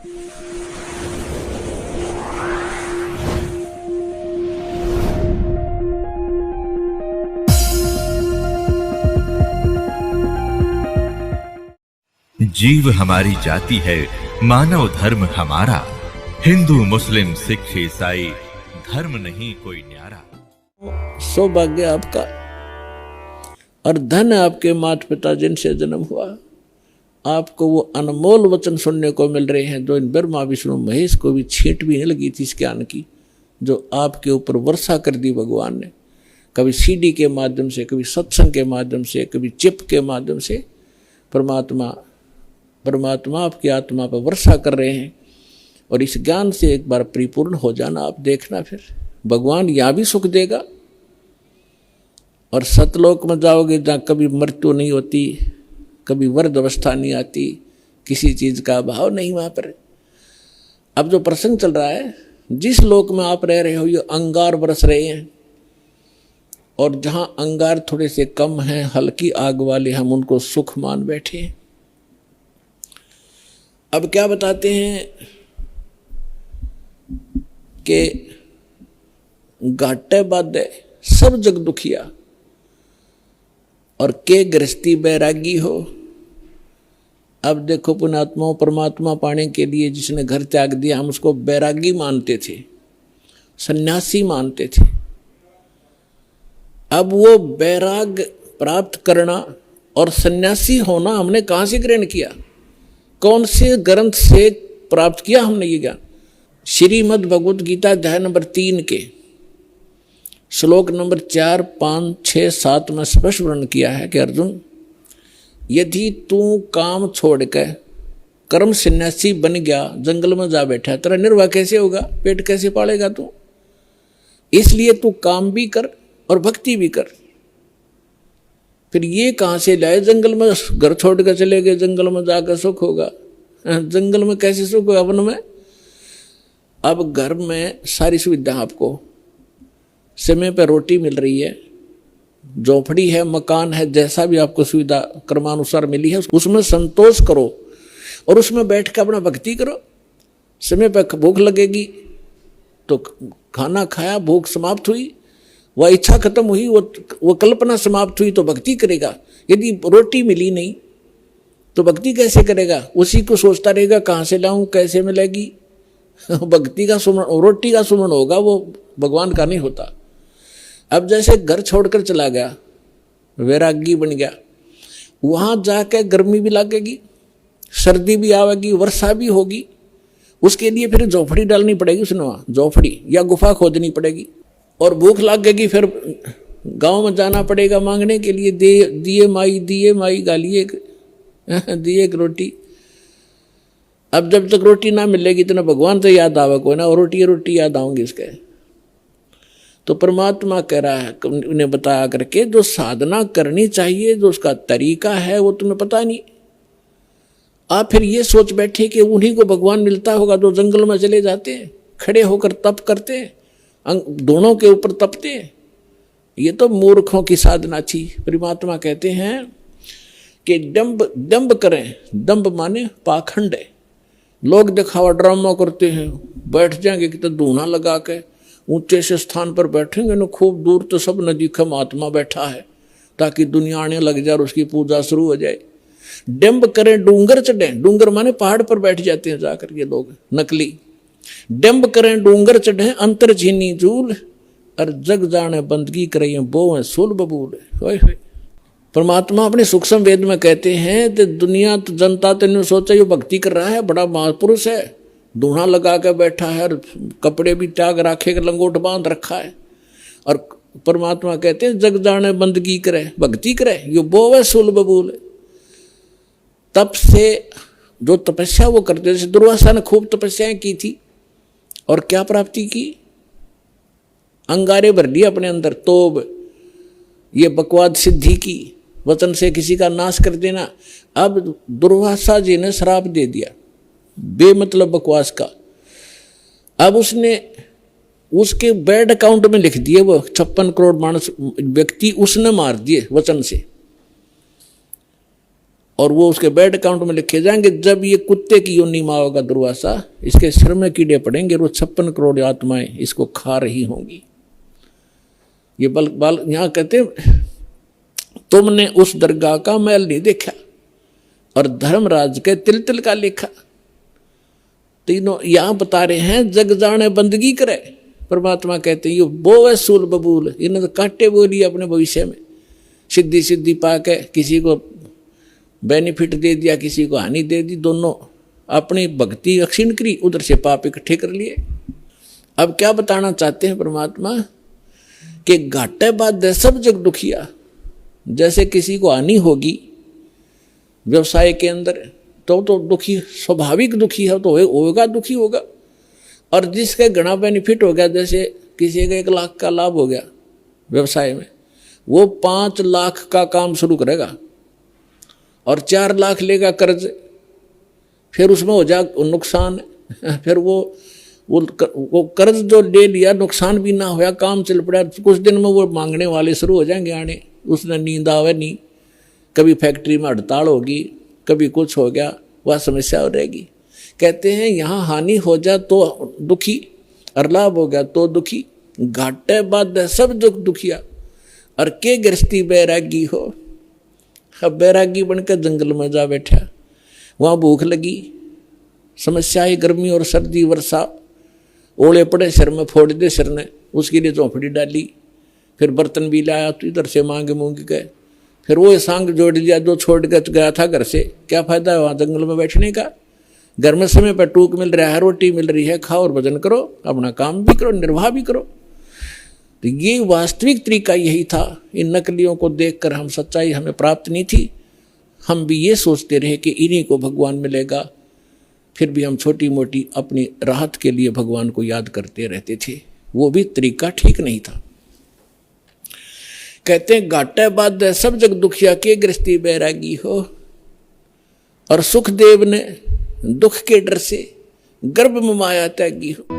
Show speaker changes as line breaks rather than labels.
जीव हमारी जाति है, मानव धर्म हमारा। हिंदू मुस्लिम सिख ईसाई धर्म नहीं कोई न्यारा।
सौभाग्य आपका और धन आपके माता पिता जिनसे जन्म हुआ। आपको वो अनमोल वचन सुनने को मिल रहे हैं जो इन ब्रह्मा विष्णु महेश को भी छींट भी नहीं लगी थी इस ज्ञान की, जो आपके ऊपर वर्षा कर दी भगवान ने। कभी सीडी के माध्यम से, कभी सत्संग के माध्यम से, कभी चिप के माध्यम से परमात्मा आपकी आत्मा पर वर्षा कर रहे हैं। और इस ज्ञान से एक बार परिपूर्ण हो जाना, आप देखना फिर भगवान यहाँ भी सुख देगा और सतलोक में जाओगे जहाँ कभी मृत्यु नहीं होती, कभी वृद्ध अवस्था नहीं आती, किसी चीज़ का अभाव नहीं वहाँ पर। अब जो प्रसंग चल रहा है, जिस लोक में आप रह रहे हो ये अंगार बरस रहे हैं, और जहाँ अंगार थोड़े से कम हैं, हल्की आग वाले, हम उनको सुख मान बैठे हैं। अब क्या बताते हैं कि घाटे बाधे सब जग दुखिया और के गृहस्थी बैरागी हो। अब देखो पुण्यात्माओं, परमात्मा पाने के लिए जिसने घर त्याग दिया, हम उसको बैरागी मानते थे, सन्यासी मानते थे। अब वो बैराग प्राप्त करना और सन्यासी होना हमने कहाँ से ग्रहण किया, कौन से ग्रंथ से प्राप्त किया हमने ये ज्ञान? श्रीमद् भगवत गीता अध्याय नंबर 3 के श्लोक नंबर 4, 5, 6, 7 में स्पष्ट वर्णन किया है कि अर्जुन, यदि तू काम छोड़कर कर्म सन्यासी बन गया, जंगल में जा बैठा, तेरा निर्वाह कैसे होगा, पेट कैसे पालेगा तू? इसलिए तू काम भी कर और भक्ति भी कर। फिर ये कहाँ से लाए, जंगल में घर छोड़ कर चले गए, जंगल में जाकर सुख होगा? जंगल में कैसे सुख होगा? वन में। अब घर में सारी सुविधा आपको समय पर रोटी मिल रही है, झोपड़ी है, मकान है, जैसा भी आपको सुविधा क्रमानुसार मिली है उसमें संतोष करो और उसमें बैठ कर अपना भक्ति करो। समय पर भूख लगेगी तो खाना खाया, भूख समाप्त हुई, वह इच्छा खत्म हुई, वो कल्पना समाप्त हुई तो भक्ति करेगा। यदि रोटी मिली नहीं तो भक्ति कैसे करेगा? उसी को सोचता रहेगा कहाँ से लाऊं, कैसे मिलेगी। भक्ति का सुमरण, रोटी का सुमरण होगा, वो भगवान का नहीं होता। अब जैसे घर छोड़कर चला गया, वैरागी बन गया, वहां जाकर गर्मी भी लगेगी, सर्दी भी आवेगी, वर्षा भी होगी, उसके लिए फिर झोपड़ी डालनी पड़ेगी, उसने वहाँ झोपड़ी या गुफा खोदनी पड़ेगी। और भूख लगेगी, फिर गांव में जाना पड़ेगा मांगने के लिए, दिए माई गालिए दिए एक रोटी। अब जब तक रोटी ना मिलेगी तो ना भगवान तो याद आवे को ना, रोटी याद आऊंगी इसके। तो परमात्मा कह रहा है उन्हें बताया करके, जो साधना करनी चाहिए, जो उसका तरीका है, वो तुम्हें पता नहीं। आप फिर ये सोच बैठे कि उन्हीं को भगवान मिलता होगा जो जंगल में चले जाते हैं, खड़े होकर तप करते हैं, दोनों के ऊपर तपते हैं। ये तो मूर्खों की साधना थी। परमात्मा कहते हैं कि दंभ करें, दंभ माने पाखंड है। लोग दिखावा ड्रामा करते हैं, बैठ जाएंगे कि तो धूना लगा के ऊंचे से स्थान पर बैठेंगे ना, खूब दूर तो सब न दिखे महात्मा बैठा है, ताकि दुनिया आने लग जाए और उसकी पूजा शुरू हो जाए। डंभ करें, डूंगर चढ़े, डूंगर माने पहाड़ पर बैठ जाते हैं जाकर ये लोग नकली। डंभ करें डूंगर चढ़े, अंतर झीनी झूल, और जग जाने बंदगी करें बो है सूल बबूल। परमात्मा अपने सूक्ष्म वेद में कहते हैं कि दुनिया तो जनता तो सोचा ये भक्ति कर रहा है, बड़ा महापुरुष है, धूना लगा कर बैठा है, और कपड़े भी त्याग रखे, लंगोट बांध रखा है। और परमात्मा कहते हैं जग जाने बंदगी करे, भक्ति करे, ये बो है सूल बबूल। तप से जो तपस्या वो करते, जैसे दुर्वासा ने खूब तपस्याएं की थी और क्या प्राप्ति की? अंगारे भर दिया अपने अंदर, तोब, ये बकवाद सिद्धि की, वचन से किसी का नाश कर देना। अब दुर्वासा जी ने श्राप दे दिया बेमतलब बकवास का। अब उसने उसके बैड अकाउंट में लिख दिए, वो 56 करोड़ मानस व्यक्ति उसने मार दिए वचन से। और वो उसके बैंक अकाउंट में लिखे जाएंगे। जब ये कुत्ते की योनि में होगा दुर्वासा, इसके सिर में कीड़े पड़ेंगे, वो 56 करोड़ आत्माएं इसको खा रही होंगी। ये बल यहां कहते तुमने उस दरगाह का मैल नहीं देखा और धर्मराज के तिल तिल का लेखा। तीनों यहां बता रहे हैं जग जाने बंदगी करे। परमात्मा कहते ये बोवे सूल बबूल, इन्हें तो काटे बोली अपने भविष्य में, सिद्धि सिद्धि पाके किसी को बेनिफिट दे दिया, किसी को हानि दे दी, दोनों अपनी भक्ति अक्षीण करी, उधर से पाप इकट्ठे कर लिए। अब क्या बताना चाहते हैं परमात्मा कि घाटे बाद सब जग दुखिया। जैसे किसी को हानि होगी व्यवसाय के अंदर तो दुखी, स्वाभाविक दुखी है, तो होगा दुखी होगा। और जिसके घना बेनिफिट हो गया, जैसे किसी का 1 लाख का लाभ हो गया व्यवसाय में, वो 5 लाख का काम शुरू करेगा और 4 लाख लेगा कर्ज, फिर उसमें हो जा नुकसान। फिर वो कर्ज जो ले लिया, नुकसान भी ना होया, काम चल पड़ा, कुछ दिन में वो मांगने वाले शुरू हो जाएंगे आने, उसने नींद आवे नहीं, कभी फैक्ट्री में हड़ताल होगी, कभी कुछ हो गया, वह समस्या हो रहेगी। कहते हैं यहाँ हानि हो जा तो दुखी और लाभ हो गया तो दुखी। घाटे बाद सब दुख दुखिया और के गृहस्थी बैरागी हो। अब बैरागी बनकर जंगल में जा बैठा, वहाँ भूख लगी, समस्या है, गर्मी और सर्दी वर्षा, ओले पड़े सिर में, फोड़ दे सिर ने, उसके लिए चौपड़ी डाली, फिर बर्तन भी लाया तो इधर से मांग गए, फिर वो सांग जोड़ लिया जो छोड़ कर गया था घर से। क्या फायदा है वहाँ जंगल में बैठने का? घर में समय पर टूक मिल रहा है, रोटी मिल रही है, खाओ और भजन करो, अपना काम भी करो, निर्वाह भी करो। तो ये वास्तविक तरीका यही था। इन नकलियों को देखकर हम सच्चाई हमें प्राप्त नहीं थी, हम भी ये सोचते रहे कि इन्हीं को भगवान मिलेगा, फिर भी हम छोटी मोटी अपनी राहत के लिए भगवान को याद करते रहते थे। वो भी तरीका ठीक नहीं था। कहते हैं घाटे बाद सब जग दुखिया के गृहस्थी बैरागी हो। और सुखदेव ने दुख के डर से गर्भ में माया त्यागी हो।